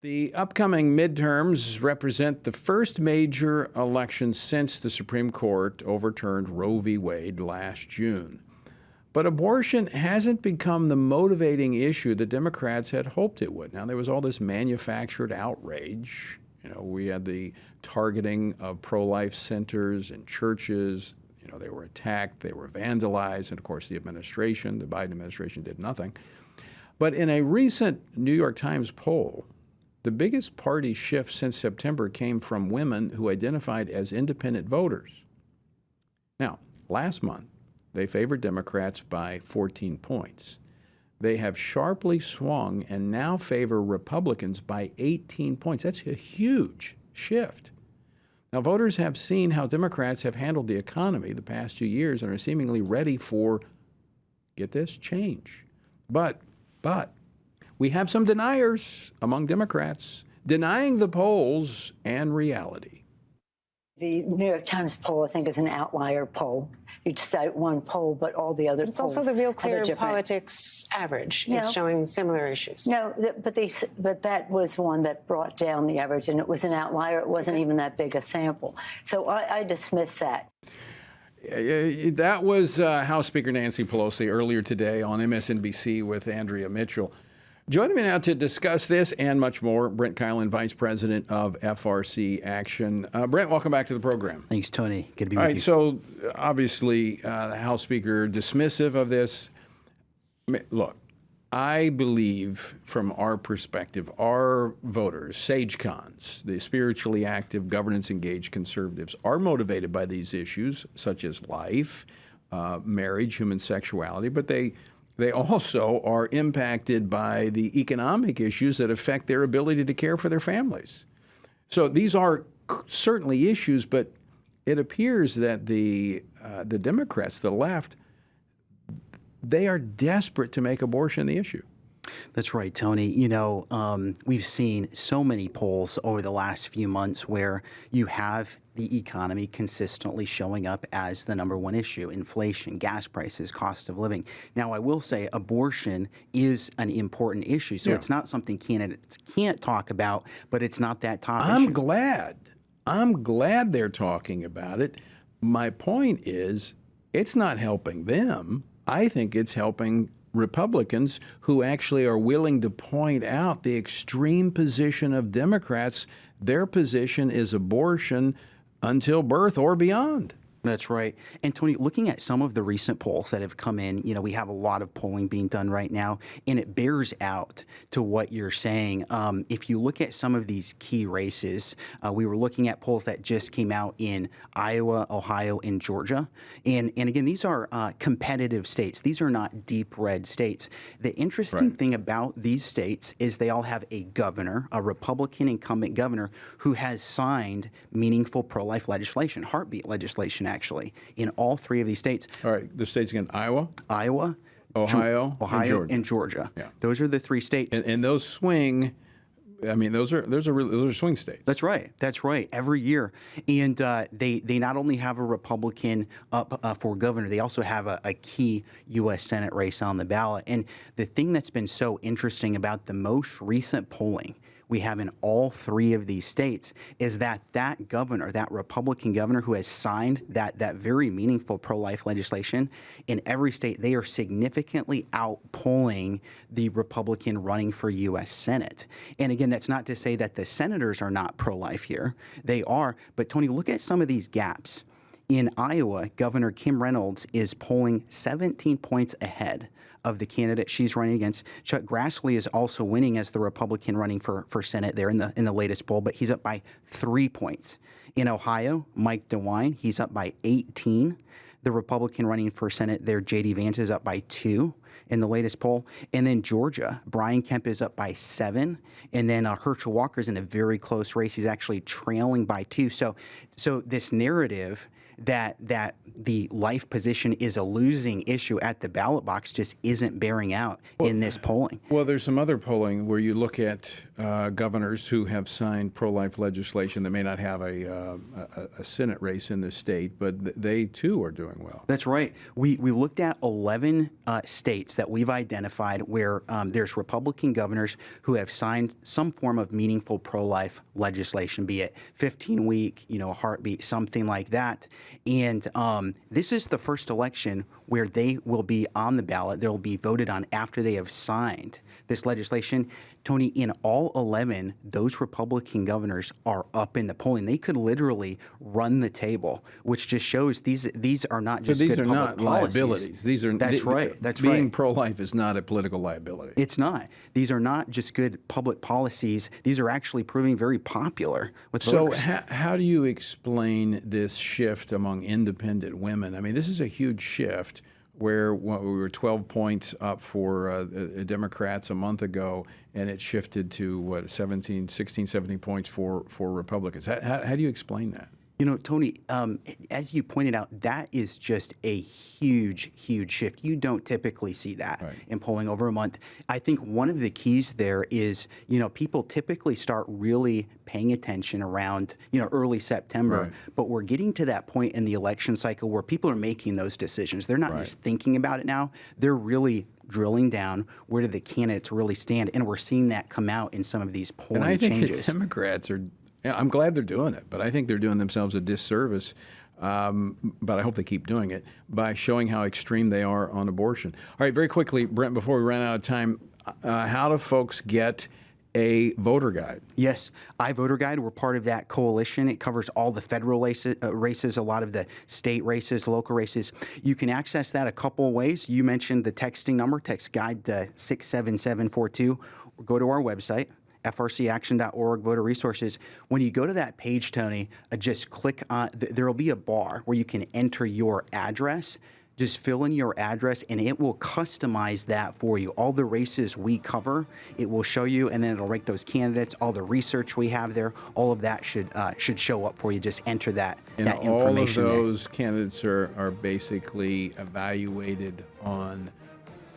The upcoming midterms represent the first major election since the Supreme Court overturned Roe v. Wade last June. But abortion hasn't become the motivating issue the Democrats had hoped it would. Now, there was all this manufactured outrage. We had the targeting of pro-life centers and churches. They were attacked, they were vandalized, and of course the Biden administration did nothing. But in a recent New York Times poll, the biggest party shift since September came from women who identified as independent voters. Now, last month, they favored Democrats by 14 points. They have sharply swung and now favor Republicans by 18 points. That's a huge shift. Now, voters have seen how Democrats have handled the economy the past 2 years and are seemingly ready for, get this, change. But we have some deniers among Democrats, denying the polls and reality. The New York Times poll, I think, is an outlier poll. You cite one poll, but all the other polls. It's also the Real Clear Politics average is showing similar issues. No, but that was one that brought down the average, and it was an outlier. It wasn't even that big a sample. So I dismiss that. That was House Speaker Nancy Pelosi earlier today on MSNBC with Andrea Mitchell. Joining me now to discuss this and much more, Brent Keilen, Vice President of FRC Action. Brent, welcome back to the program. Thanks, Tony. Good to be with you. So obviously, the House Speaker dismissive of this. Look, I believe from our perspective, our voters, SageCons, the spiritually active, governance-engaged conservatives, are motivated by these issues such as life, marriage, human sexuality, but they also are impacted by the economic issues that affect their ability to care for their families. So these are certainly issues, but it appears that the Democrats, the left, they are desperate to make abortion the issue. That's right, Tony. We've seen so many polls over the last few months where you have the economy consistently showing up as the number one issue: inflation, gas prices, cost of living. Now, I will say abortion is an important issue, so it's not something candidates can't talk about, but it's not that top issue. I'm glad they're talking about it. My point is, it's not helping them. I think it's helping Republicans who actually are willing to point out the extreme position of Democrats. Their position is abortion until birth or beyond. That's right. And Tony, looking at some of the recent polls that have come in, we have a lot of polling being done right now, and it bears out to what you're saying. If you look at some of these key races, we were looking at polls that just came out in Iowa, Ohio, and Georgia. And again, these are competitive states. These are not deep red states. The interesting thing about these states is they all have a governor, a Republican incumbent governor, who has signed meaningful pro-life legislation, heartbeat legislation, actually, in all three of these states. All right, the states again: Iowa, Ohio, and Georgia. Yeah. Those are the three states. And those swing. I mean, those are swing states. That's right. That's right. Every year, and they not only have a Republican up for governor, they also have a key U.S. Senate race on the ballot. And the thing that's been so interesting about the most recent polling we have in all three of these states is that governor, that Republican governor who has signed that very meaningful pro-life legislation, in every state, they are significantly outpolling the Republican running for U.S. Senate. And again, that's not to say that the senators are not pro-life here. They are. But Tony, look at some of these gaps. In Iowa, Governor Kim Reynolds is polling 17 points ahead of the candidate she's running against. Chuck Grassley is also winning as the Republican running for Senate there in the latest poll, but he's up by 3 points. In Ohio, Mike DeWine, he's up by 18. The Republican running for Senate there, J.D. Vance, is up by 2 in the latest poll. And then Georgia, Brian Kemp is up by 7. And then Herschel Walker's in a very close race. He's actually trailing by 2. So this narrative that the life position is a losing issue at the ballot box just isn't bearing out in this polling. Well, there's some other polling where you look at governors who have signed pro-life legislation that may not have a Senate race in the state, but they too are doing well. That's right. We looked at 11 states that we've identified where there's Republican governors who have signed some form of meaningful pro-life legislation, be it 15-week, a heartbeat, something like that. And this is the first election where they will be on the ballot. They'll be voted on after they have signed this legislation. Tony, in all 11, those Republican governors are up in the polling. They could literally run the table, which just shows these are not just these good are public not policies. liabilities. These are That's right. That's being right. pro-life is not a political liability. It's not. These are not just good public policies. These are actually proving very popular with voters. So how do you explain this shift among independent women? I mean, this is a huge shift where we were 12 points up for Democrats a month ago, and it shifted to 16, 17 points for Republicans. How do you explain that? Tony, as you pointed out, that is just a huge, huge shift. You don't typically see that in polling over a month. I think one of the keys there is, people typically start really paying attention around, early September. But we're getting to that point in the election cycle where people are making those decisions. They're not just thinking about it now. They're really drilling down, where do the candidates really stand? And we're seeing that come out in some of these polling changes. And I think the Democrats are... I'm glad they're doing it, but I think they're doing themselves a disservice, but I hope they keep doing it, by showing how extreme they are on abortion. All right, very quickly, Brent, before we run out of time, how do folks get a voter guide? Yes, iVoter Guide. We're part of that coalition. It covers all the federal races, a lot of the state races, local races. You can access that a couple of ways. You mentioned the texting number, text guide to 67742, or go to our website, frcaction.org, voter resources. When you go to that page, Tony, just click on, there will be a bar where you can enter your address. Just fill in your address, and it will customize that for you. All the races we cover, it will show you, and then it'll rank those candidates. All the research we have there, all of that should show up for you. Just enter that information all of there. those candidates are basically evaluated on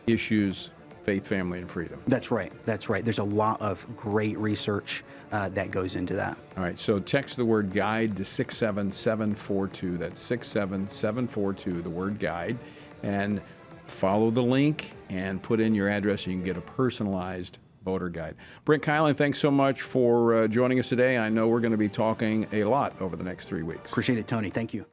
issues, faith, family, and freedom. That's right. That's right. There's a lot of great research that goes into that. All right. So text the word guide to 67742. That's 67742, the word guide, and follow the link and put in your address, and you can get a personalized voter guide. Brent Keilen, thanks so much for joining us today. I know we're going to be talking a lot over the next 3 weeks. Appreciate it, Tony. Thank you.